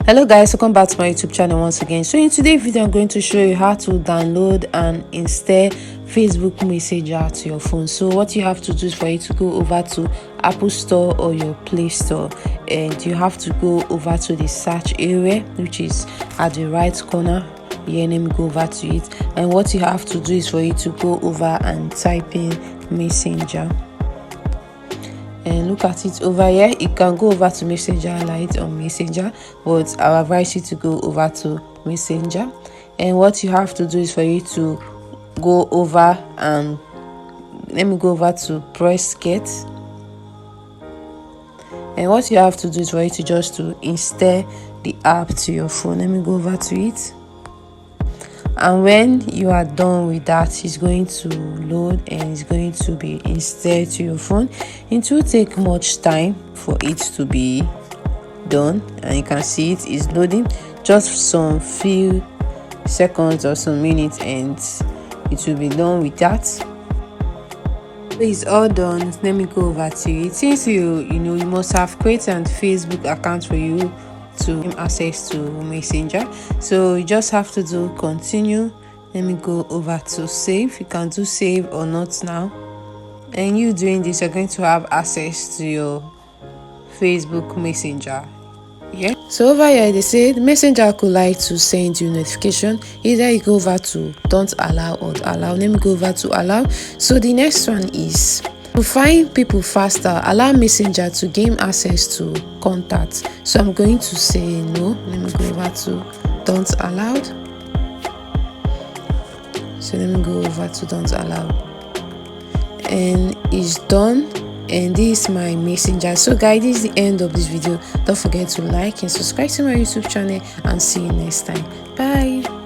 Hello guys, welcome back to my YouTube channel once again. So in today's video I'm going to show you how to download and install Facebook Messenger to your phone. So what you have to do is for you to go over to Apple Store or your Play Store, and you have to go over to the search area, which is at the right corner. Yeah, let me go over to it, and what you have to do is for you to go over and type in Messenger. And look at it over here. You can go over to Messenger Lite or Messenger, but I advise you to go over to Messenger. And what you have to do is for you to go over and let me go over to press get. And what you have to do is for you to just to install the app to your phone. Let me go over to it. And when you are done with that, it's going to load and it's going to be installed to your phone. It will take much time for it to be done, and you can see it is loading. Just some few seconds or some minutes and it will be done with that. It's all done. Let me go over to it. Since you must have created a Facebook account for you to access to Messenger, so you just have to do continue. Let me go over to save. You can do save or not now, and you doing this, you're going to have access to your Facebook Messenger. Yeah, so over here they say the Messenger could like to send you notification. Either you go over to don't allow or allow. Let me go over to allow. So the next one is to find people faster, allow Messenger to gain access to contacts. So I'm going to say no. Let me go over to don't allow. So let me go over to don't allow, and it's done. And this is my Messenger. So guys, this is the end of this video. Don't forget to like and subscribe to my YouTube channel, and see you next time. Bye.